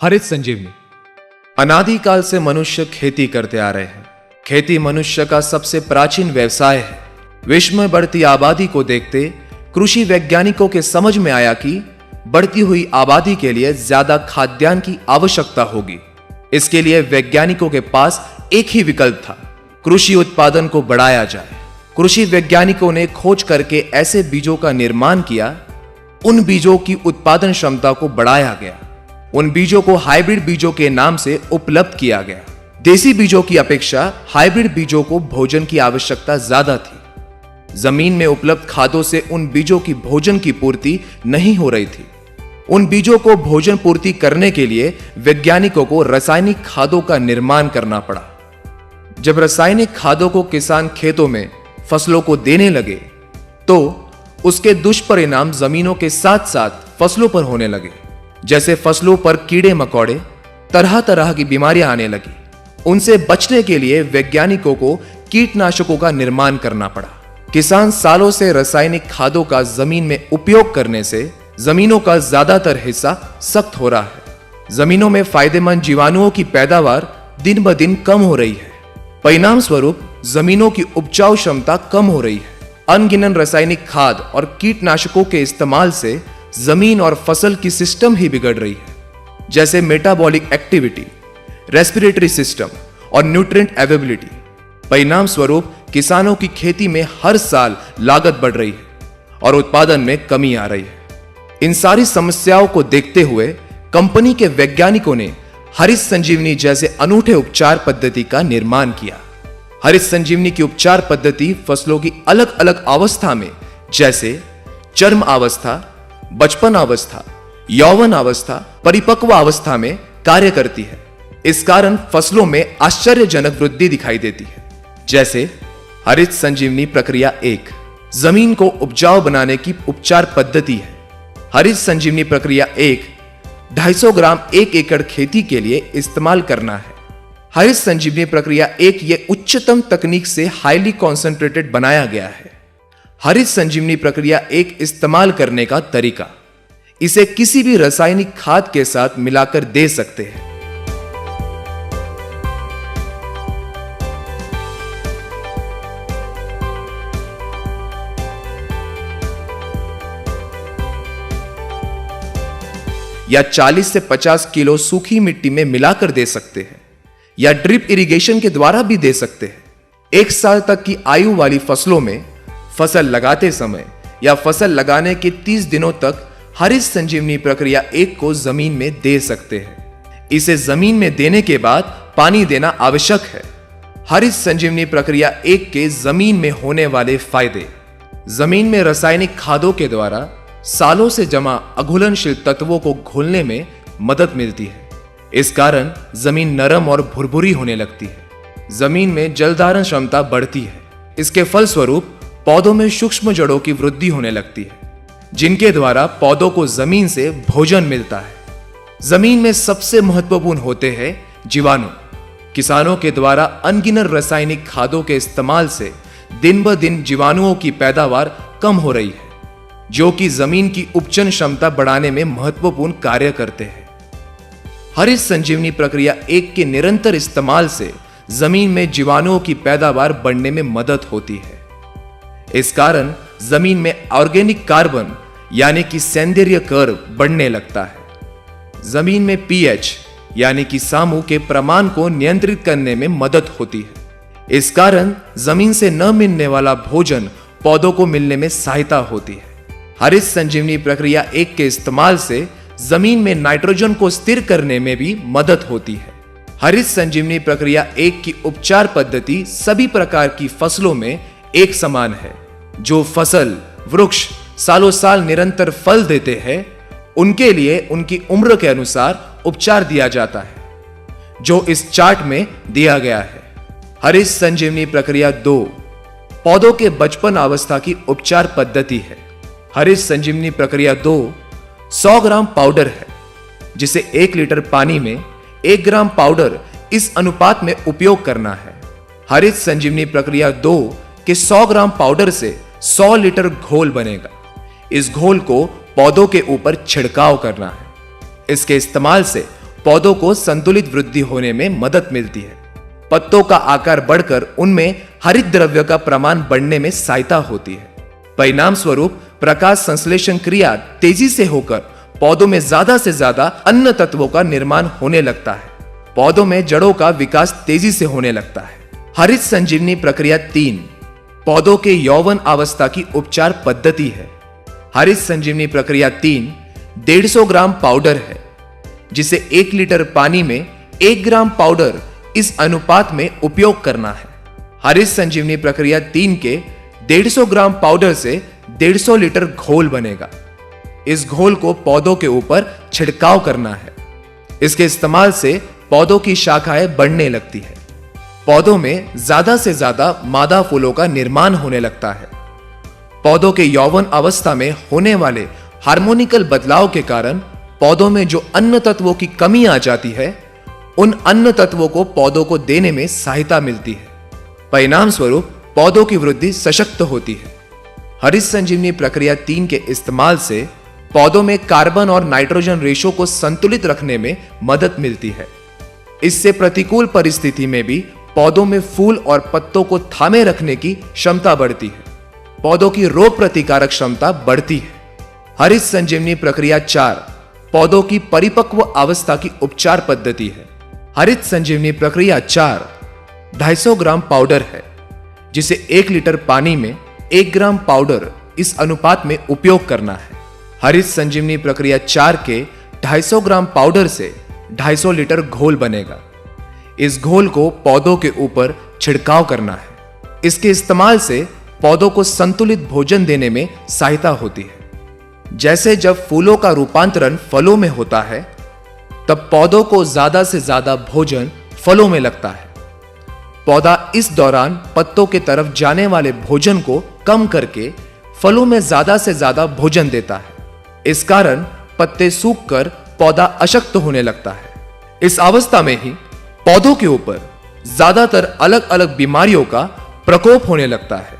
हरित संजीवनी। अनादिकाल से मनुष्य खेती करते आ रहे हैं। खेती मनुष्य का सबसे प्राचीन व्यवसाय है। विश्व में बढ़ती आबादी को देखते कृषि वैज्ञानिकों के समझ में आया कि बढ़ती हुई आबादी के लिए ज्यादा खाद्यान्न की आवश्यकता होगी। इसके लिए वैज्ञानिकों के पास एक ही विकल्प था, कृषि उत्पादन को बढ़ाया जाए। कृषि वैज्ञानिकों ने खोज करके ऐसे बीजों का निर्माण किया, उन बीजों की उत्पादन क्षमता को बढ़ाया गया। उन बीजों को हाइब्रिड बीजों के नाम से उपलब्ध किया गया। देसी बीजों की अपेक्षा हाइब्रिड बीजों को भोजन की आवश्यकता ज्यादा थी। जमीन में उपलब्ध खादों से उन बीजों की भोजन की पूर्ति नहीं हो रही थी। उन बीजों को भोजन पूर्ति करने के लिए वैज्ञानिकों को रासायनिक खादों का निर्माण करना पड़ा। जब रासायनिक खादों को किसान खेतों में फसलों को देने लगे तो उसके दुष्परिणाम जमीनों के साथ साथ फसलों पर होने लगे। जैसे फसलों पर कीड़े मकोड़े, तरह तरह की बीमारियां आने लगी। उनसे बचने के लिए वैज्ञानिकों को कीटनाशकों का निर्माण करना पड़ा। किसान सालों से रासायनिक खादों का जमीन में उपयोग करने से जमीनों का ज्यादातर हिस्सा सख्त हो रहा है। जमीनों में फायदेमंद जीवाणुओं की पैदावार दिन ब दिन कम हो रही है। परिणाम स्वरूप जमीनों की उपजाऊ क्षमता कम हो रही है। अनगिनत रासायनिक खाद और कीटनाशकों के इस्तेमाल से जमीन और फसल की सिस्टम ही बिगड़ रही है, जैसे मेटाबॉलिक एक्टिविटी, रेस्पिरेटरी सिस्टम और न्यूट्रिएंट अवेलेबिलिटी। परिणाम स्वरूप किसानों की खेती में हर साल लागत बढ़ रही है और उत्पादन में कमी आ रही है। इन सारी समस्याओं को देखते हुए कंपनी के वैज्ञानिकों ने हरित संजीवनी जैसे अनूठे उपचार पद्धति का निर्माण किया। हरित संजीवनी की उपचार पद्धति फसलों की अलग अलग अवस्था में, जैसे चरम अवस्था, बचपन अवस्था, यौवन अवस्था, परिपक्व अवस्था में कार्य करती है। इस कारण फसलों में आश्चर्यजनक वृद्धि दिखाई देती है। जैसे हरित संजीवनी प्रक्रिया 1 जमीन को उपजाऊ बनाने की उपचार पद्धति है। हरित संजीवनी प्रक्रिया 1 250 ग्राम 1 एकड़ खेती के लिए इस्तेमाल करना है। हरित संजीवनी प्रक्रिया 1 ये उच्चतम तकनीक से हाईली कॉन्सेंट्रेटेड बनाया गया है। हरित संजीवनी प्रक्रिया 1 इस्तेमाल करने का तरीका, इसे किसी भी रासायनिक खाद के साथ मिलाकर दे सकते हैं। या 40 से 50 किलो सूखी मिट्टी में मिलाकर दे सकते हैं, या ड्रिप इरिगेशन के द्वारा भी दे सकते हैं। 1 साल तक की आयु वाली फसलों में फसल लगाते समय या फसल लगाने के 30 दिनों तक हरित संजीवनी प्रक्रिया 1 को जमीन में दे सकते हैं। इसे जमीन में देने के बाद पानी देना आवश्यक है। हरित संजीवनी प्रक्रिया 1 के जमीन में होने वाले फायदे, जमीन में रासायनिक खादों के द्वारा सालों से जमा अघुलनशील तत्वों को घोलने में मदद मिलती है। इस कारण जमीन नरम और भुरभुरी होने लगती है। जमीन में जलधारण क्षमता बढ़ती है। इसके फलस्वरूप पौधों में सूक्ष्म जड़ों की वृद्धि होने लगती है, जिनके द्वारा पौधों को जमीन से भोजन मिलता है। जमीन में सबसे महत्वपूर्ण होते हैं जीवाणु। किसानों के द्वारा अनगिनत रासायनिक खादों के इस्तेमाल से दिन ब दिन जीवाणुओं की पैदावार कम हो रही है, जो कि जमीन की उपजन क्षमता बढ़ाने में महत्वपूर्ण कार्य करते हैं। हरित संजीवनी प्रक्रिया 1 के निरंतर इस्तेमाल से जमीन में जीवाणुओं की पैदावार बढ़ने में मदद होती है। इस कारण जमीन में ऑर्गेनिक कार्बन यानी कि सौंदर्य कर्व बढ़ने लगता है। जमीन में पीएच यानी कि सामू के प्रमाण को नियंत्रित करने में मदद होती है। इस कारण जमीन से न मिलने वाला भोजन पौधों को मिलने में सहायता होती है। हरित संजीवनी प्रक्रिया 1 के इस्तेमाल से जमीन में नाइट्रोजन को स्थिर करने में भी मदद होती है। हरित संजीवनी प्रक्रिया 1 की उपचार पद्धति सभी प्रकार की फसलों में एक समान है। जो फसल वृक्ष सालों साल निरंतर फल देते हैं, उनके लिए उनकी उम्र के अनुसार उपचार दिया जाता है, जो इस चार्ट में दिया गया है। हरित संजीवनी प्रक्रिया 2 पौधों के बचपन अवस्था की उपचार पद्धति है। हरित संजीवनी प्रक्रिया 2 100 ग्राम पाउडर है, जिसे 1 लीटर पानी में 1 ग्राम पाउडर इस अनुपात में उपयोग करना है। हरित संजीवनी प्रक्रिया 2 के 100 ग्राम पाउडर से 100 लीटर घोल बनेगा। इस घोल को पौधों के ऊपर छिड़काव करना है। इसके इस्तेमाल से पौधों को संतुलित वृद्धि होने में मदद मिलती है। पत्तों का आकार बढ़कर उनमें हरित द्रव्य का प्रमाण बढ़ने में सहायता होती है। परिणाम स्वरूप प्रकाश संश्लेषण क्रिया तेजी से होकर पौधों में ज्यादा से ज्यादा अन्य तत्वों का निर्माण होने लगता है। पौधों में जड़ों का विकास तेजी से होने लगता है। हरित संजीवनी प्रक्रिया 3 पौधों के यौवन अवस्था की उपचार पद्धति है। हरित संजीवनी प्रक्रिया 3 150 ग्राम पाउडर है, जिसे 1 लीटर पानी में 1 ग्राम पाउडर इस अनुपात में उपयोग करना है। हरित संजीवनी प्रक्रिया 3 के 150 ग्राम पाउडर से 150 लीटर घोल बनेगा। इस घोल को पौधों के ऊपर छिड़काव करना है। इसके इस्तेमाल से पौधों की शाखाएं बढ़ने लगती है। पौधों में ज्यादा से ज्यादा मादा फूलों का निर्माण होने लगता है। पौधों के यौवन अवस्था में होने वाले हार्मोनिकल बदलाव के कारण पौधों में जो अन्य तत्वों की कमी आ जाती है, उन अन्य तत्वों को पौधों को देने में सहायता मिलती है। परिणाम स्वरूप पौधों की वृद्धि सशक्त होती है। हरित संजीवनी प्रक्रिया 3 के इस्तेमाल से पौधों में कार्बन और नाइट्रोजन रेशो को संतुलित रखने में मदद मिलती है। इससे प्रतिकूल परिस्थिति में भी पौधों में फूल और पत्तों को थामे रखने की क्षमता बढ़ती है। पौधों की रोग प्रतिकारक क्षमता बढ़ती है। हरित संजीवनी प्रक्रिया 4 पौधों की परिपक्व अवस्था की उपचार पद्धति है। हरित संजीवनी प्रक्रिया 4 250 ग्राम पाउडर है, जिसे 1 लीटर पानी में 1 ग्राम पाउडर इस अनुपात में उपयोग करना है। हरित संजीवनी प्रक्रिया 4 के 250 ग्राम पाउडर से 250 लीटर घोल बनेगा। इस घोल को पौधों के ऊपर छिड़काव करना है। इसके इस्तेमाल से पौधों को संतुलित भोजन देने में सहायता होती है। जैसे जब फूलों का रूपांतरण फलों में होता है, तब पौधों को ज्यादा से ज्यादा भोजन फलों में लगता है। पौधा इस दौरान पत्तों के तरफ जाने वाले भोजन को कम करके फलों में ज्यादा से ज्यादा भोजन देता है। इस कारण पत्ते सूखकर पौधा अशक्त होने लगता है। इस अवस्था में ही पौधों के ऊपर ज्यादातर अलग अलग बीमारियों का प्रकोप होने लगता है।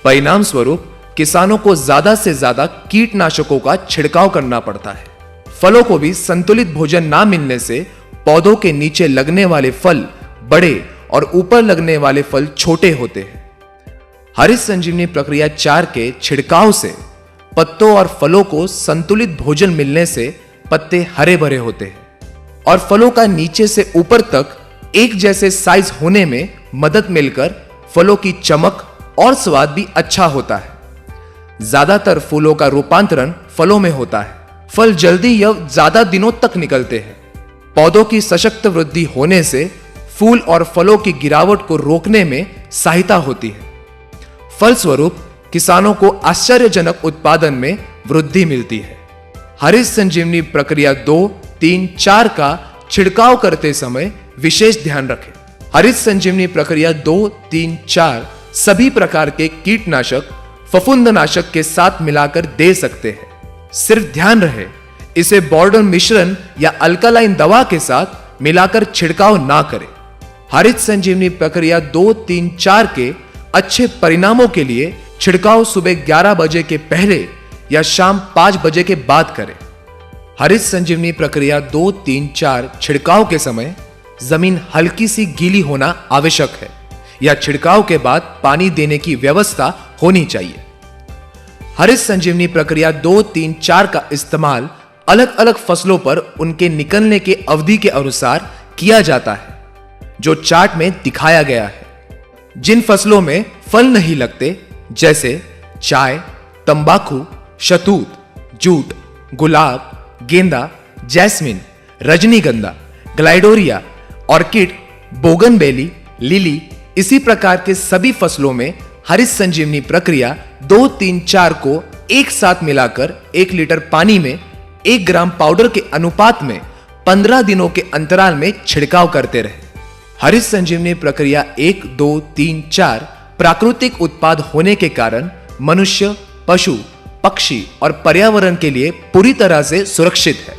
परिणाम स्वरूप किसानों को ज्यादा से ज्यादा कीटनाशकों का छिड़काव करना पड़ता है। फलों को भी संतुलित भोजन ना मिलने से पौधों के नीचे लगने वाले फल बड़े और ऊपर लगने वाले फल छोटे होते हैं। हरित संजीवनी प्रक्रिया 4 के छिड़काव से पत्तों और फलों को संतुलित भोजन मिलने से पत्ते हरे भरे होते हैं और फलों का नीचे से ऊपर तक एक जैसे साइज होने में मदद मिलकर फलों की चमक और स्वाद भी अच्छा होता है। ज्यादातर फूलों का रूपांतरण फलों में होता है। फल जल्दी या ज्यादा दिनों तक निकलते हैं। पौधों की सशक्त वृद्धि होने से फूल और फलों की गिरावट को रोकने में सहायता होती है। फलस्वरूप किसानों को आश्चर्यजनक उत्पादन में वृद्धि मिलती है। हरित संजीवनी प्रक्रिया 2, 3, 4 का छिड़काव करते समय विशेष ध्यान रखें। हरित संजीवनी प्रक्रिया 2, 3, 4 सभी प्रकार के कीटनाशक फफूंदनाशक के साथ मिलाकर दे सकते हैं। सिर्फ ध्यान रहे इसे बॉर्डर मिश्रण या अल्कालाइन दवा के साथ मिलाकर छिड़काव ना करें। हरित संजीवनी प्रक्रिया 2, 3, 4 के अच्छे परिणामों के लिए छिड़काव सुबह 11 बजे के पहले या शाम 5 बजे के बाद करें। हरित संजीवनी प्रक्रिया 2, 3, 4 छिड़काव के समय जमीन हल्की सी गीली होना आवश्यक है या छिड़काव के बाद पानी देने की व्यवस्था होनी चाहिए। हरित संजीवनी प्रक्रिया 2, 3, 4 का इस्तेमाल अलग अलग फसलों पर उनके निकलने के अवधि के अनुसार किया जाता है, जो चार्ट में दिखाया गया है। जिन फसलों में फल नहीं लगते, जैसे चाय, तंबाकू, शहतूत, जूट, गुलाब, गेंदा, जैस्मिन, रजनीगंधा, ग्लाइडोरिया, ऑर्किड, बोगनवेली, लिली, इसी प्रकार के सभी फसलों में हरित संजीवनी प्रक्रिया 2, 3, 4 को एक साथ मिलाकर 1 लीटर पानी में 1 ग्राम पाउडर के अनुपात में 15 दिनों के अंतराल में छिड़काव करते रहे। हरित संजीवनी प्रक्रिया 1, 2, 3, 4 प्राकृतिक उत्पाद होने के कारण मनुष्य, पशु, पक्षी और पर्यावरण के लिए पूरी तरह से सुरक्षित है।